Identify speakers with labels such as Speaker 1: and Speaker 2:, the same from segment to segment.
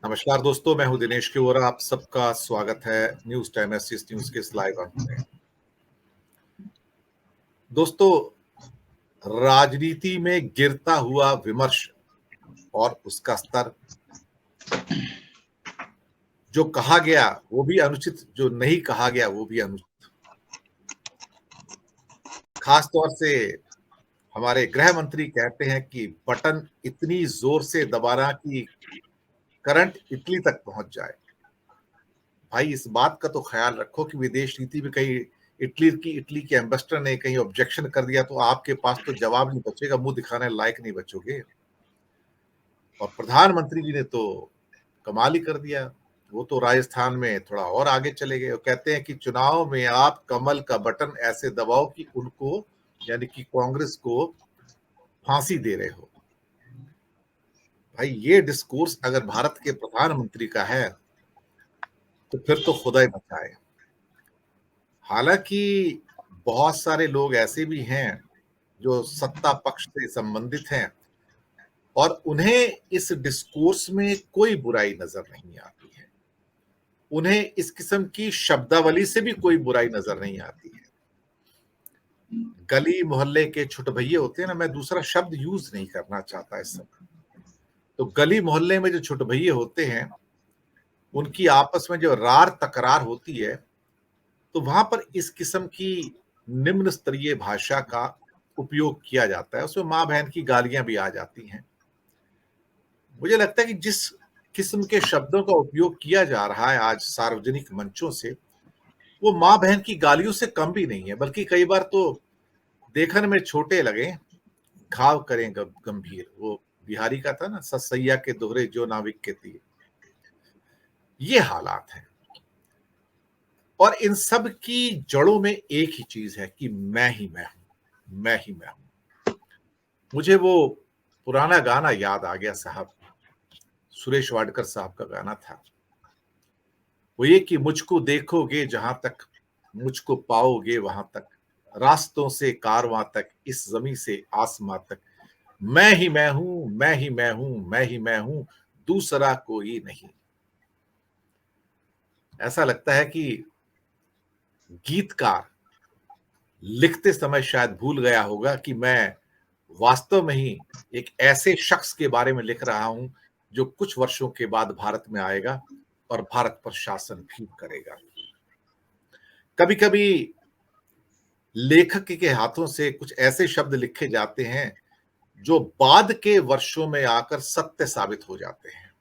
Speaker 1: नमस्कार दोस्तों, मैं हूं दिनेश किवरा। आप सबका स्वागत है न्यूज टाइम एससीएस न्यूज के इस लाइव अंक में। दोस्तों, राजनीति में गिरता हुआ विमर्श और उसका स्तर, जो कहा गया वो भी अनुचित, जो नहीं कहा गया वो भी अनुचित। खास तौर से हमारे गृह मंत्री कहते हैं कि बटन इतनी जोर से दबाना कि करंट इटली तक पहुंच जाए। भाई, इस बात का तो ख्याल रखो कि विदेश नीति में कहीं इटली के एम्बेसडर ने कहीं ऑब्जेक्शन कर दिया तो आपके पास तो जवाब नहीं बचेगा, मुंह दिखाने लायक नहीं बचोगे। और प्रधानमंत्री जी ने तो कमाल ही कर दिया। वो तो राजस्थान में थोड़ा और आगे चले गए और कहते हैं कि चुनाव में आप कमल का बटन ऐसे दबाओ कि उनको, यानी कि कांग्रेस को, फांसी दे रहे हो। भाई, ये डिस्कोर्स अगर भारत के प्रधानमंत्री का है तो फिर तो खुदा ही बचाए। हालांकि बहुत सारे लोग ऐसे भी हैं जो सत्ता पक्ष से संबंधित हैं और उन्हें इस डिस्कोर्स में कोई बुराई नजर नहीं आती है। उन्हें इस किस्म की शब्दावली से भी कोई बुराई नजर नहीं आती है। गली मोहल्ले के छोटे भैये होते हैं ना, मैं दूसरा शब्द यूज नहीं करना चाहता इस समय। तो गली मोहल्ले में जो छोटे भैये होते हैं, उनकी आपस में जो रार तकरार होती है, तो वहां पर इस किस्म की निम्न स्तरीय भाषा का उपयोग किया जाता है। उसमें माँ बहन की गालियां भी आ जाती हैं। मुझे लगता है कि जिस किस्म के शब्दों का उपयोग किया जा रहा है आज सार्वजनिक मंचों से, वो माँ बहन की गालियों से कम भी नहीं है, बल्कि कई बार तो देखने में छोटे लगे, घाव करें गंभीर। वो बिहारी का था ना, ससैया के दोहरे जो नाविक के तीर। ये हालात हैं। और इन सब की जड़ों में एक ही चीज है कि मैं ही मैं हूं, मैं ही मैं हूं। मुझे वो पुराना गाना याद आ गया साहब, सुरेश वाडकर साहब का गाना था। वो ये कि मुझको देखोगे जहां तक, मुझको पाओगे वहां तक, रास्तों से कारवां तक, इस जमी से आसमां तक, मैं ही मैं हूं, मैं ही मैं हूं, मैं ही मैं हूं, दूसरा कोई नहीं। ऐसा लगता है कि गीतकार लिखते समय शायद भूल गया होगा कि मैं वास्तव में ही एक ऐसे शख्स के बारे में लिख रहा हूं जो कुछ वर्षों के बाद भारत में आएगा और भारत पर शासन भी करेगा। कभी कभी लेखक के हाथों से कुछ ऐसे शब्द लिखे जाते हैं जो बाद के वर्षों में आकर सत्य साबित हो जाते हैं।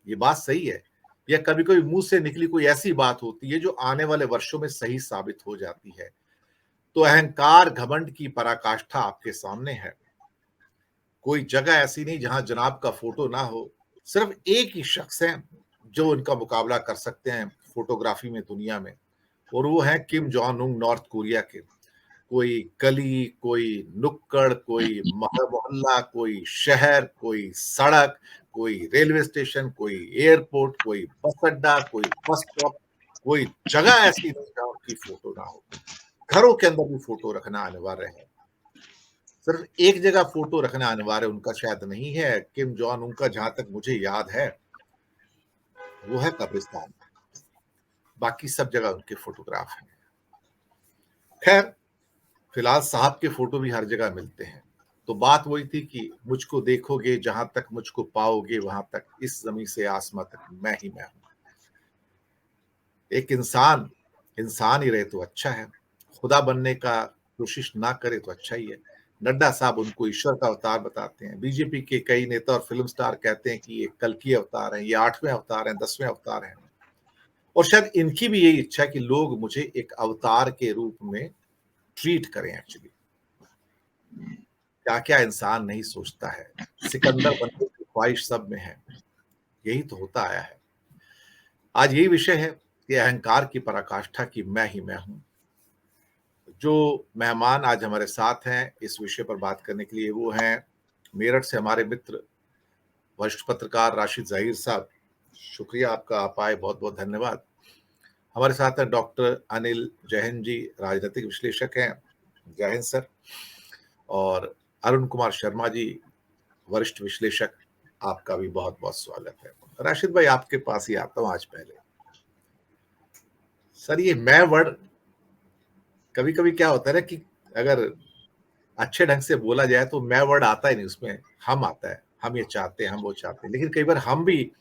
Speaker 1: ये बात सही है। या कभी कभी मुंह से निकली कोई ऐसी बात होती है जो आने वाले वर्षों में सही साबित हो जाती है। तो अहंकार घमंड की पराकाष्ठा आपके सामने है। कोई जगह ऐसी नहीं जहां जनाब का फोटो ना हो। सिर्फ एक ही शख्स है जो उनका मुकाबला कर सकते हैं फोटोग्राफी में दुनिया में, और वो है Kim Jong Un, north Korea के। कोई गली, कोई नुक्कड़, कोई मोहल्ला, कोई शहर, कोई सड़क, कोई रेलवे स्टेशन, कोई एयरपोर्ट, कोई बस अड्डा, कोई बस स्टॉप, कोई जगह ऐसी नहीं जहां उनकी फोटो ना हो। घरों के अंदर भी फोटो रखना अनिवार्य है। सिर्फ एक जगह फोटो रखना अनिवार्य उनका शायद नहीं है। किम जॉन उनका, जहां तक मुझे याद है, वो है कब्रिस्तान। बाकी सब जगह उनके फोटोग्राफ हैं। खैर, फिलहाल साहब के फोटो भी हर जगह मिलते हैं। तो बात वही थी कि मुझको देखोगे जहां तक, मुझको पाओगे वहां तक, इस जमीन से आसमां तक, मैं ही मैं हूं। एक इंसान इंसान ही रहे तो अच्छा है। खुदा बनने का कोशिश ना करे तो अच्छा ही है। नड्डा साहब उनको ईश्वर का अवतार बताते हैं। बीजेपी के कई नेता और फिल्म स्टार कहते हैं कि ये कल की अवतार है, ये 8वें अवतार हैं, 10वें अवतार हैं। और शायद इनकी भी यही इच्छा है कि लोग मुझे एक अवतार के रूप में ट्रीट करें। एक्चुअली क्या क्या इंसान नहीं सोचता है। सिकंदर बनने की ख्वाहिश सब में है। यही तो होता आया है। आज यही विषय है कि अहंकार की पराकाष्ठा की मैं ही मैं हूं। जो मेहमान आज हमारे साथ हैं इस विषय पर बात करने के लिए, वो हैं मेरठ से हमारे मित्र वरिष्ठ पत्रकार राशिद जहीर साहब। शुक्रिया आपका, आप आए, बहुत बहुत धन्यवाद। हमारे साथ हैं डॉक्टर अनिल जैन जी, राजनीतिक विश्लेषक हैं। जय हिंद सर। और अरुण कुमार शर्मा जी, वरिष्ठ विश्लेषक। आपका भी बहुत बहुत स्वागत है। राशिद भाई, आपके पास ही आता हूं आज पहले। सर, ये मैं वर्ड कभी कभी क्या होता है ना कि अगर अच्छे ढंग से बोला जाए तो मैं वर्ड आता ही नहीं, उसमें हम आता है। हम ये चाहते हैं, हम वो चाहते हैं, लेकिन कई बार हम भी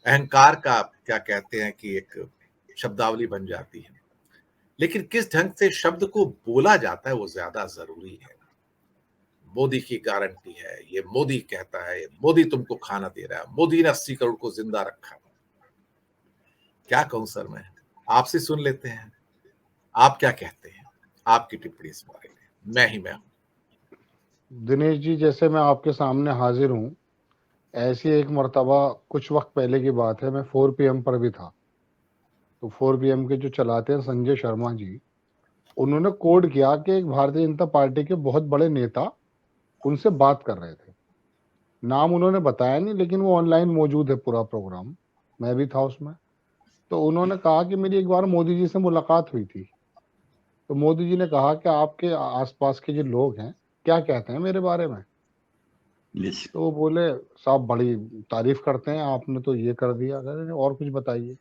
Speaker 1: अहंकार का क्या कहते हैं कि एक शब्दावली बन जाती है। लेकिन किस ढंग से शब्द को बोला जाता है वो ज्यादा जरूरी है। मोदी की गारंटी है, ये मोदी कहता है, ये मोदी तुमको खाना दे रहा है, मोदी ने 80 करोड़ को जिंदा रखा। क्या कहूं सर, मैं आपसे सुन लेते हैं, आप क्या कहते हैं, आपकी टिप्पणी इस बारे में। मैं हूं।
Speaker 2: दिनेश जी, जैसे मैं आपके सामने हाजिर हूँ, ऐसी एक मर्तबा कुछ वक्त पहले की बात है, मैं 4 PM पर भी था। तो 4 PM के जो चलाते हैं संजय शर्मा जी, उन्होंने कोड किया कि एक भारतीय जनता पार्टी के बहुत बड़े नेता उनसे बात कर रहे थे। नाम उन्होंने बताया नहीं, लेकिन वो ऑनलाइन मौजूद है पूरा प्रोग्राम, मैं भी था उसमें। तो उन्होंने कहा कि मेरी एक बार मोदी जी से मुलाकात हुई थी। तो मोदी जी ने कहा कि आपके आसपास के जो लोग हैं क्या कहते हैं मेरे बारे में।
Speaker 3: Yes.
Speaker 2: तो वो बोले, साहब बड़ी तारीफ करते हैं, आपने तो ये कर दिया। अरे और कुछ बताइए।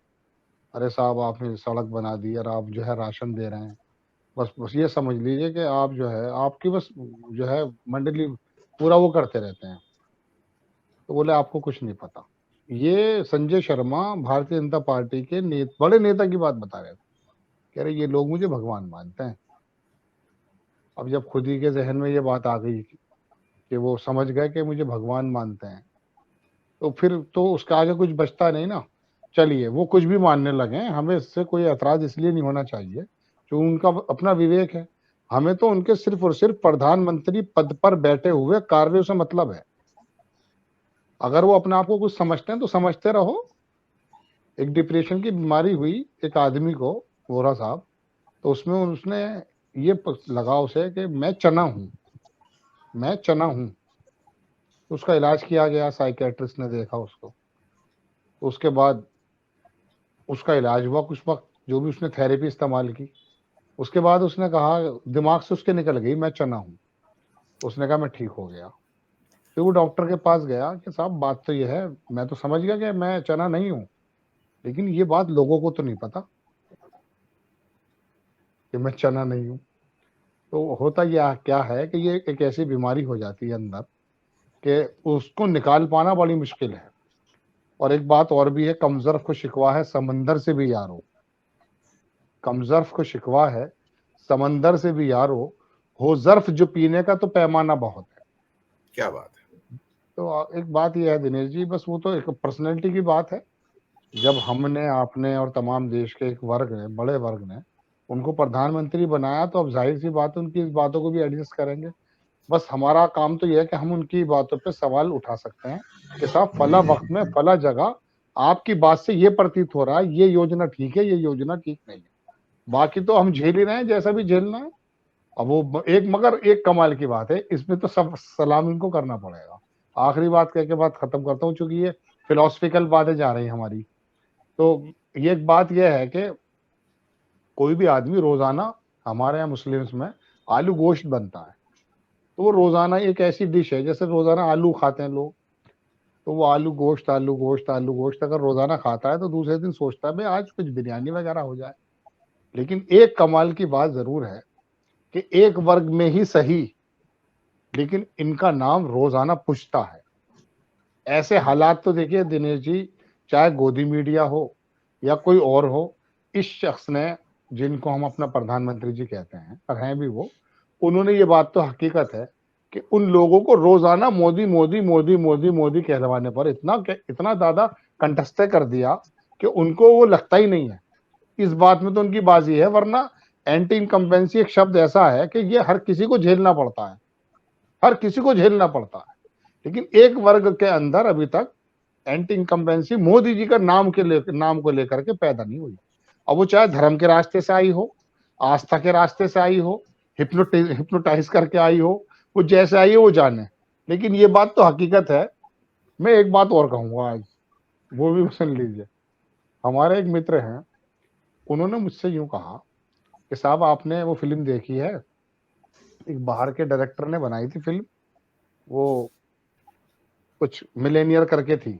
Speaker 2: अरे साहब, आपने सड़क बना दी और आप जो है राशन दे रहे हैं। बस बस ये समझ लीजिए कि आप जो है, आपकी बस जो है मंडली पूरा वो करते रहते हैं। तो बोले आपको कुछ नहीं पता। ये संजय शर्मा भारतीय जनता पार्टी के बड़े नेता की बात बता रहे थे। कह रहे ये लोग मुझे भगवान मानते हैं। अब जब खुद ही के जहन में ये बात आ गई कि वो समझ गए कि मुझे भगवान मानते हैं, तो फिर तो उसका आगे कुछ बचता नहीं ना। चलिए, वो कुछ भी मानने लगे, हमें इससे कोई ऐतराज इसलिए नहीं होना चाहिए, जो उनका अपना विवेक है। हमें तो उनके सिर्फ और सिर्फ प्रधानमंत्री पद पर बैठे हुए कार्यों से मतलब है। अगर वो अपने आप को कुछ समझते हैं तो समझते रहो। एक डिप्रेशन की बीमारी हुई एक आदमी को, वोरा साहब, तो उसमें उसने ये लगा उसे कि मैं चना हूं, मैं चना हूं। तो उसका इलाज किया गया, साइकेट्रिस्ट ने देखा उसको। तो उसके बाद उसका इलाज हुआ कुछ वक्त, जो भी उसने थेरेपी इस्तेमाल की। उसके बाद उसने कहा, दिमाग से उसके निकल गई मैं चना हूं। उसने कहा मैं ठीक हो गया। फिर वो डॉक्टर के पास गया कि साहब बात तो ये है, मैं तो समझ गया कि मैं चना नहीं हूं, लेकिन ये बात लोगों को तो नहीं पता कि मैं चना नहीं हूं। तो होता यह क्या है कि ये एक ऐसी बीमारी हो जाती है अंदर कि उसको निकाल पाना बड़ी मुश्किल है। और एक बात और भी है, कमजर्फ को शिकवा है समंदर से भी यारो। कमजर्फ को शिकवा है समंदर से भी यारो, हो जर्फ जो पीने का तो पैमाना बहुत है।
Speaker 1: क्या बात है।
Speaker 2: तो एक बात यह है दिनेश जी, बस वो तो एक पर्सनैलिटी की बात है। जब हमने, आपने और तमाम देश के एक वर्ग ने, बड़े वर्ग ने उनको प्रधानमंत्री बनाया, तो अब जाहिर सी बात है उनकी इस बातों को भी एडजस्ट करेंगे। बस हमारा काम तो यह है कि हम उनकी बातों पे सवाल उठा सकते हैं कि साहब फला वक्त में फला जगह आपकी बात से ये प्रतीत हो रहा है, ये योजना ठीक है, ये योजना ठीक नहीं है। बाकी तो हम झेल ही रहे हैं जैसा भी झेलना है। अब वो एक, मगर एक कमाल की बात है, इसमें तो सब सलाम इनको करना पड़ेगा। आखिरी बात कह के बात खत्म करता हूँ, चूंकि ये फिलोसफिकल बातें जा रही हमारी। तो ये एक बात यह है कि कोई भी आदमी रोजाना, हमारे यहाँ मुस्लिम्स में आलू गोश्त बनता है, तो वो रोजाना एक ऐसी डिश है जैसे रोजाना आलू खाते हैं लोग। तो वो आलू गोश्त आलू गोश्त आलू गोश्त अगर रोजाना खाता है, तो दूसरे दिन सोचता है भाई आज कुछ बिरयानी वगैरह हो जाए। लेकिन एक कमाल की बात जरूर है कि एक वर्ग में ही सही, लेकिन इनका नाम रोजाना पूछता है। ऐसे हालात तो देखिए दिनेश जी, चाहे गोदी मीडिया हो या कोई और हो, इस शख्स ने, जिनको हम अपना प्रधानमंत्री जी कहते हैं और हैं भी वो, उन्होंने ये बात तो हकीकत है कि उन लोगों को रोजाना मोदी मोदी मोदी मोदी मोदी कहलवाने पर इतना ज्यादा कंठस्थ कर दिया कि उनको वो लगता ही नहीं है। इस बात में तो उनकी बाजी है, वरना एंटी इनकम्बेंसी एक शब्द ऐसा है कि ये हर किसी को झेलना पड़ता है, हर किसी को झेलना पड़ता है। लेकिन एक वर्ग के अंदर अभी तक एंटी इनकम्बेंसी मोदी जी का नाम को लेकर के पैदा नहीं हुई। अब वो चाहे धर्म के रास्ते से आई हो, आस्था के रास्ते से आई हो, हिप्नोटाइज करके आई हो, वो जैसे आई हो वो जाने। लेकिन ये बात तो हकीकत है। मैं एक बात और कहूंगा आज, वो भी सुन लीजिए। हमारे एक मित्र हैं, उन्होंने मुझसे यूं कहा कि साहब आपने वो फिल्म देखी है, एक बाहर के डायरेक्टर ने बनाई थी फिल्म, वो कुछ मिलेनियर करके थी,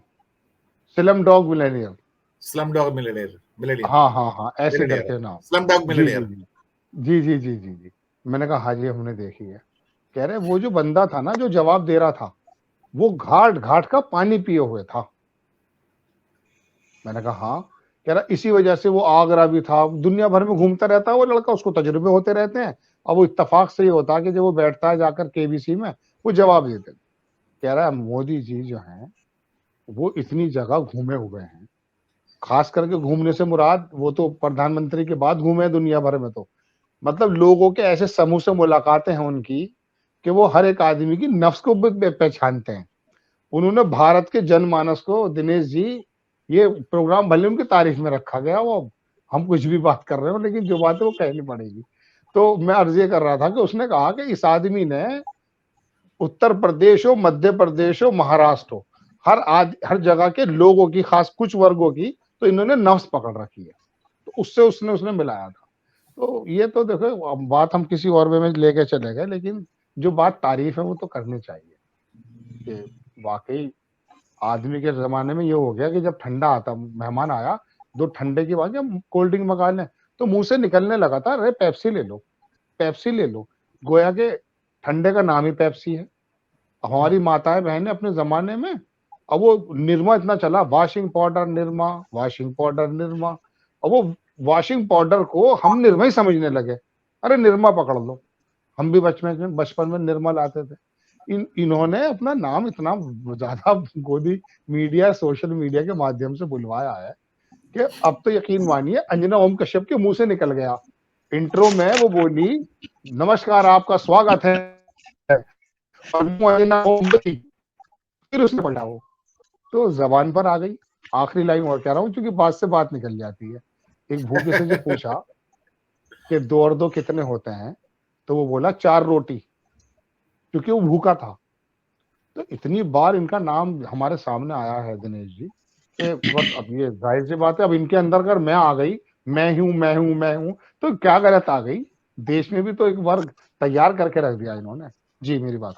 Speaker 2: slum dog Millionaire,
Speaker 1: slum dog Millionaire
Speaker 2: हाँ हाँ हाँ, ऐसे
Speaker 1: मिलेनियर
Speaker 2: करके नाम।
Speaker 1: स्लम डॉग
Speaker 2: जी जी
Speaker 1: मिलेनियर।
Speaker 2: जी जी जी जी जी जी। मैंने कहा हाँ जी हमने देखी है। कह रहे वो जो बंदा था ना जो जवाब दे रहा था, वो घाट घाट का पानी पिए हुए था। मैंने कहा हाँ। कह रहा इसी वजह से वो आगरा भी था, दुनिया भर में घूमता रहता है वो लड़का, उसको तजुर्बे होते रहते हैं। अब वो इत्तेफाक से ये होता है कि जब वो बैठता है जाकर केबीसी में, वो जवाब देते हैं। कह रहा है मोदी जी जो हैं वो इतनी जगह घूमे हुए हैं, खास करके घूमने से मुराद वो तो प्रधानमंत्री के बाद घूमे हैं दुनिया भर में, तो मतलब लोगों के ऐसे समूह से मुलाकातें हैं उनकी कि वो हर एक आदमी की नफ्स को भी पहचानते हैं। उन्होंने भारत के जनमानस को, दिनेश जी, ये प्रोग्राम भले उनकी तारीफ में रखा गया, वो हम कुछ भी बात कर रहे हो लेकिन जो बात है वो कहनी पड़ेगी। तो मैं अर्ज ये कर रहा था कि उसने कहा कि इस आदमी ने उत्तर प्रदेश हो, मध्य प्रदेश हो, महाराष्ट्र हो, हर जगह के लोगों की, खास कुछ वर्गों की तो इन्होंने नफ्स पकड़ रखी है। तो उससे उसने उसने मिलाया था। तो ये तो देखो अब बात हम किसी और वे में लेके चले गए, लेकिन जो बात तारीफ है वो तो करनी चाहिए कि वाकई आदमी के जमाने में ये हो गया कि जब ठंडा आता, मेहमान आया, दो ठंडे की बात, हम कोल्ड ड्रिंक मंगा लें तो मुंह से निकलने लगा था, अरे पेप्सी ले लो, पेप्सी ले लो। गोया के ठंडे का नाम ही पेप्सी है। हमारी माताएं बहनें अपने जमाने में, अब वो निरमा इतना चला, washing powder Nirma, washing powder Nirma, अब वो वॉशिंग पाउडर को हम निरमा ही समझने लगे। अरे निरमा पकड़ लो, हम भी बचपन में निरमा लाते थे। इन्होंने अपना नाम इतना ज्यादा गोदी मीडिया, सोशल मीडिया के माध्यम से बुलवाया है कि अब तो यकीन मानिए अंजना ओम कश्यप के मुंह से निकल गया। इंट्रो में वो बोली, नमस्कार आपका स्वागत है, और वो अंजना ओम बोली, फिर उसने पलटा वो, तो जबान पर आ गई। आखिरी लाइन और कह रहा हूँ क्योंकि बात से बात निकल जाती है। एक भूखे से जो पूछा कि 2 और 2 कितने होते हैं, तो वो बोला 4 रोटी, क्योंकि वो भूखा था। तो इतनी बार इनका नाम हमारे सामने आया है दिनेश जी कि बस अब ये जाहिर सी बात है, अब इनके अंदर अगर मैं आ गई, मैं हूं मैं हूं मैं हूं, तो क्या गलत आ गई। देश में भी तो एक वर्ग तैयार करके रख दिया इन्होंने। जी मेरी बात